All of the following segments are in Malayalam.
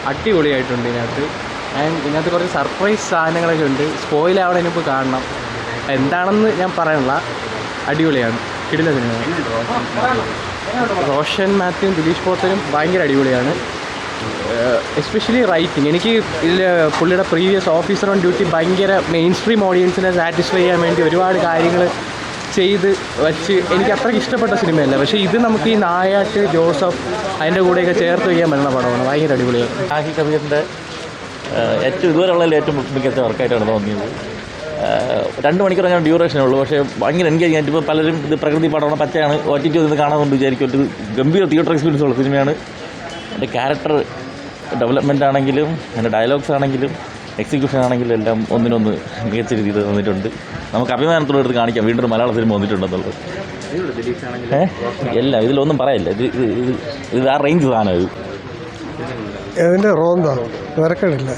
അടിപൊളിയായിട്ടുണ്ട് ഇതിനകത്ത്. ആൻഡ് ഇതിനകത്ത് കുറച്ച് സർപ്രൈസ് സാധനങ്ങളൊക്കെ ഉണ്ട്. സ്പോയിൽ അവിടെ ഇനിയിപ്പോൾ കാണണം. എന്താണെന്ന് ഞാൻ പറയണില്ല. അടിപൊളിയാണ്. കിടില സിനിമയാണ്. റോഷൻ മാത്യുവും ദിലീഷ് പോത്തനും ഭയങ്കര അടിപൊളിയാണ്. Especially writing. എനിക്ക് ഇതിൽ പുള്ളിയുടെ പ്രീവിയസ് ഓഫീസർ ഓൺ ഡ്യൂട്ടി ഭയങ്കര മെയിൻ സ്ട്രീം ഓഡിയൻസിനെ സാറ്റിസ്ഫൈ ചെയ്യാൻ വേണ്ടി ഒരുപാട് കാര്യങ്ങൾ ചെയ്ത് വച്ച് എനിക്ക് അത്രയ്ക്ക് ഇഷ്ടപ്പെട്ട സിനിമയല്ല. പക്ഷേ ഇത് നമുക്ക് ഈ നായാട്ട് ജോസഫ് അതിൻ്റെ കൂടെയൊക്കെ ചേർത്ത് വയ്ക്കാൻ പറ്റുന്ന പടമാണ്. ഭയങ്കര അടിപൊളിയാണ്. ഷാഹി കബീറിൻ്റെ ഏറ്റവും ഇതുവരെയുള്ളതിൽ ഏറ്റവും മികച്ച വർക്കായിട്ടാണ് തോന്നിയത്. 2 മണിക്കൂർ ഞാൻ ഡ്യൂറേഷനേ ഉള്ളൂ. പക്ഷേ ഭയങ്കര എൻഗേജ് ആയിട്ട് ഇപ്പോൾ പലരും ഇത് പ്രകൃതി പടമാണ്, പച്ചയാണ്, OTT ഒന്ന് കാണാമെന്ന് വിചാരിക്കും. ഒരു ഗംഭീര തിയേറ്റർ എക്സ്പീരിയൻസ് ഉള്ള സിനിമയാണ്. എൻ്റെ ക്യാരക്ടർ ഡെവലപ്മെൻ്റ് ആണെങ്കിലും എൻ്റെ ഡയലോഗ്സ് ആണെങ്കിലും എക്സിക്യൂഷൻ ആണെങ്കിലും എല്ലാം ഒന്നിനൊന്ന് മികച്ച രീതിയിൽ വന്നിട്ടുണ്ട്. നമുക്ക് അഭിമാനത്തോടെ എടുത്ത് കാണിക്കാം വീണ്ടും മലയാള സിനിമ വന്നിട്ടുണ്ടെന്നുള്ളത്. എല്ലാം ഇതിലൊന്നും പറയില്ല. ഇത് ആ റേഞ്ച് സാധനം. ഇത് അതിൻ്റെ റോന്താണ് വരക്കണില്ല.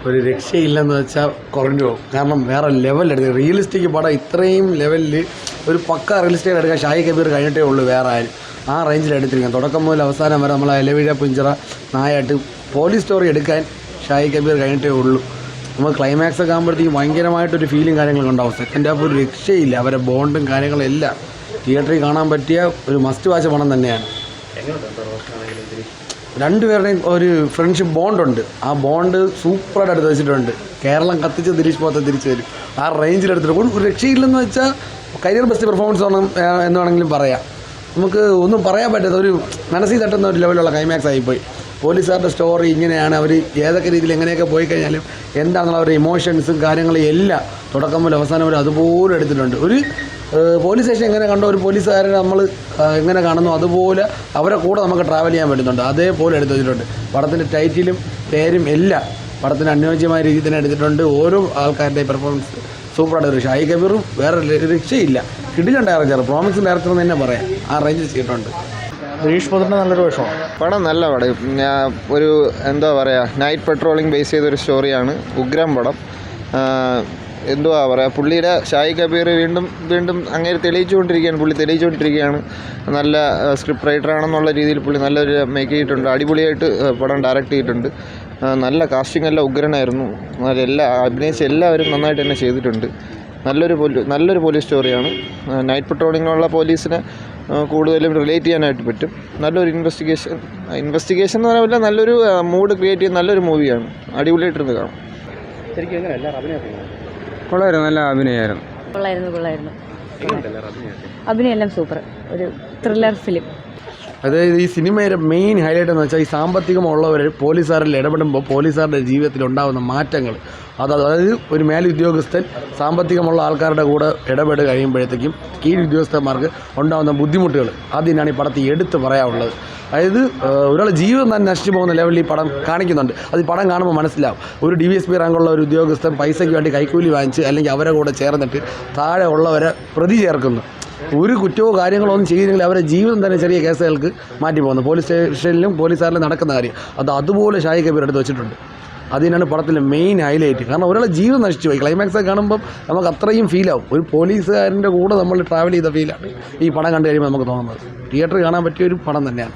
ഒരു രക്ഷയില്ലെന്ന് വെച്ചാൽ കുറഞ്ഞു പോകും. കാരണം വേറെ ലെവലെടുക്കുക റിയലിസ്റ്റിക് പടം ഇത്രയും ലെവലിൽ ഒരു പക്ക റിയലിസ്റ്റിക് എടുക്കാൻ ഷാഹി കബീർ കഴിഞ്ഞിട്ടേ ഉള്ളൂ. വേറെ ആരും ആ റേഞ്ചിൽ എടുത്തിരിക്കാം. തുടക്കം മുതൽ അവസാനം വരെ നമ്മളെ ഇലവീഴ പുഞ്ചിറ നായാട്ട് പോലീസ് സ്റ്റോറി എടുക്കാൻ ഷാഹി കബീർ കഴിഞ്ഞിട്ടേ ഉള്ളൂ. നമ്മൾ ക്ലൈമാക്സ് ഒക്കെ ആകുമ്പോഴത്തേക്കും ഭയങ്കരമായിട്ടൊരു ഫീലും കാര്യങ്ങളൊക്കെ ഉണ്ടാവും. സെക്കൻഡ് ഹാഫ് ഒരു രക്ഷയില്ല. അവരെ ബോണ്ടും കാര്യങ്ങളും എല്ലാം തിയേറ്ററിൽ കാണാൻ പറ്റിയ ഒരു മസ്റ്റ് വാച്ച് പണം തന്നെയാണ്. രണ്ടുപേരുടെയും ഒരു ഫ്രണ്ട്ഷിപ്പ് ബോണ്ടുണ്ട്. ആ ബോണ്ട് സൂപ്പറായിട്ട് എടുത്ത് വെച്ചിട്ടുണ്ട്. കേരളം കത്തിച്ച് ദിലീഷ് പോത്ത തിരിച്ചു വരും. ആ റേഞ്ചിലെടുത്തിട്ട് ഒരു രക്ഷയില്ലെന്ന് വെച്ചാൽ കരിയർ ബെസ്റ്റ് പെർഫോമൻസ് ആണ് എന്ന് വേണമെങ്കിലും പറയാം. നമുക്ക് ഒന്നും പറയാൻ പറ്റാത്ത ഒരു മനസ്സിൽ തട്ടുന്ന ഒരു ലെവലുള്ള ക്ലൈമാക്സ് ആയിപ്പോയി. പോലീസുകാരുടെ സ്റ്റോറി ഇങ്ങനെയാണ്. അവർ ഏതൊക്കെ രീതിയിൽ എങ്ങനെയൊക്കെ പോയി കഴിഞ്ഞാലും എന്താണെന്നുള്ള അവരുടെ ഇമോഷൻസും കാര്യങ്ങളും എല്ലാം തുടക്കം മുതൽ അവസാനം വരെ അതുപോലെ എടുത്തിട്ടുണ്ട്. ഒരു പോലീസ് സ്റ്റേഷൻ എങ്ങനെ കണ്ടോ ഒരു പോലീസുകാരനെ നമ്മൾ എങ്ങനെ കാണുന്നു അതുപോലെ അവരെ കൂടെ നമുക്ക് ട്രാവൽ ചെയ്യാൻ പറ്റുന്നുണ്ട്. അതേപോലെ എടുത്ത് വെച്ചിട്ടുണ്ട്. പടത്തിൻ്റെ ടൈറ്റിലും പേരും എല്ലാം പടത്തിന് അനുയോജ്യമായ രീതിയിൽ തന്നെ എടുത്തിട്ടുണ്ട്. ഓരോ ആൾക്കാരുടെ പെർഫോമൻസ് സൂപ്പറായിട്ട് ഒരു ഷാഹി കബീറും വേറെ രക്ഷയില്ല. കിടിലൻ ഡയറക്ടർ, പ്രോമിസിങ് ഡയറക്ടർ എന്ന് തന്നെ പറയാം. ആ റേഞ്ചിൽ ചെയ്തിട്ടുണ്ട്. ദിലീഷ് പോത്തൻ്റെ നല്ലൊരു വേഷമാണ്. പടം നല്ല പടം. ഒരു എന്താ പറയുക, നൈറ്റ് പെട്രോളിംഗ് ബേസ് ചെയ്തൊരു സ്റ്റോറിയാണ്. ഉഗ്രം പടം. എന്തുവാ പറയുക, പുള്ളിയുടെ ഷാഹി കബീർ വീണ്ടും അങ്ങനെ തെളിയിച്ചുകൊണ്ടിരിക്കുകയാണ്. നല്ല സ്ക്രിപ്റ്റ് റൈറ്ററാണെന്നുള്ള രീതിയിൽ പുള്ളി നല്ലൊരു മേക്ക് ചെയ്തിട്ടുണ്ട്. അടിപൊളിയായിട്ട് പടം ഡയറക്റ്റ് ചെയ്തിട്ടുണ്ട്. നല്ല കാസ്റ്റിംഗ് എല്ലാം ഉഗ്രനായിരുന്നു. അഭിനയിച്ച എല്ലാവരും നന്നായിട്ട് തന്നെ ചെയ്തിട്ടുണ്ട്. നല്ലൊരു പോലീസ് സ്റ്റോറിയാണ്. നൈറ്റ് പെട്രോളിങ്ങിനുള്ള പോലീസിനെ കൂടുതലും റിലേറ്റ് ചെയ്യാനായിട്ട് പറ്റും. നല്ലൊരു ഇൻവെസ്റ്റിഗേഷൻ എന്ന് പറയാൻ പറ്റില്ല, നല്ലൊരു മൂഡ് ക്രിയേറ്റ് ചെയ്യുന്ന നല്ലൊരു മൂവിയാണ്. അടിപൊളിയായിട്ടിരുന്ന് കാണാം. കൊള്ളായിരുന്നു. നല്ല അഭിനയമായിരുന്നു. കൊള്ളായിരുന്നു. അഭിനയം എല്ലാം സൂപ്പർ. ഒരു ത്രില്ലർ ഫിലിം. അതായത് ഈ സിനിമയുടെ മെയിൻ ഹൈലൈറ്റ് എന്ന് വെച്ചാൽ ഈ സാമ്പത്തികമുള്ളവർ പോലീസുകാരിൽ ഇടപെടുമ്പോൾ പോലീസുകാരുടെ ജീവിതത്തിൽ ഉണ്ടാകുന്ന മാറ്റങ്ങൾ. അതായത് ഒരു മേലുദ്യോഗസ്ഥൻ സാമ്പത്തികമുള്ള ആൾക്കാരുടെ കൂടെ ഇടപെട്ട് കഴിയുമ്പോഴത്തേക്കും കീഴ് ഉദ്യോഗസ്ഥന്മാർക്ക് ഉണ്ടാകുന്ന ബുദ്ധിമുട്ടുകൾ അതിനാണ് ഈ പടത്തിൽ എടുത്ത് പറയാനുള്ളത്. അതായത് ഒരാളെ ജീവിതം തന്നെ നശിച്ചു പോകുന്ന ലെവലിൽ ഈ പടം കാണിക്കുന്നുണ്ട്. അത് ഈ പടം കാണുമ്പോൾ മനസ്സിലാവും. ഒരു DSP റാങ്കുള്ള ഒരു ഉദ്യോഗസ്ഥൻ പൈസയ്ക്ക് വേണ്ടി കൈക്കൂലി വാങ്ങിച്ച് അല്ലെങ്കിൽ അവരെ കൂടെ ചേർന്നിട്ട് താഴെ ഉള്ളവരെ പ്രതി ചേർക്കുന്നു. ഒരു കുറ്റമോ കാര്യങ്ങളോ ഒന്നും ചെയ്തില്ലെങ്കിൽ അവരെ ജീവിതം തന്നെ ചെറിയ കേസുകൾക്ക് മാറ്റി പോകുന്നു. പോലീസ് സ്റ്റേഷനിലും പോലീസുകാരിലും നടക്കുന്ന കാര്യം അതുപോലെ ഷാഹി കബീർ എടുത്ത് വെച്ചിട്ടുണ്ട്. അതിനാണ് പടത്തിലെ മെയിൻ ഹൈലൈറ്റ്. കാരണം ഒരാളെ ജീവിതം നശിച്ചു പോയി. ക്ലൈമാക്സ് കാണുമ്പം നമുക്ക് അത്രയും ഫീലാവും. ഒരു പോലീസുകാരൻ്റെ കൂടെ നമ്മൾ ട്രാവൽ ചെയ്ത ഫീലാണ് ഈ പടം കണ്ടു കഴിയുമ്പോൾ നമുക്ക് തോന്നുന്നത്. തിയേറ്ററിൽ കാണാൻ പറ്റിയ ഒരു പടം തന്നെയാണ്.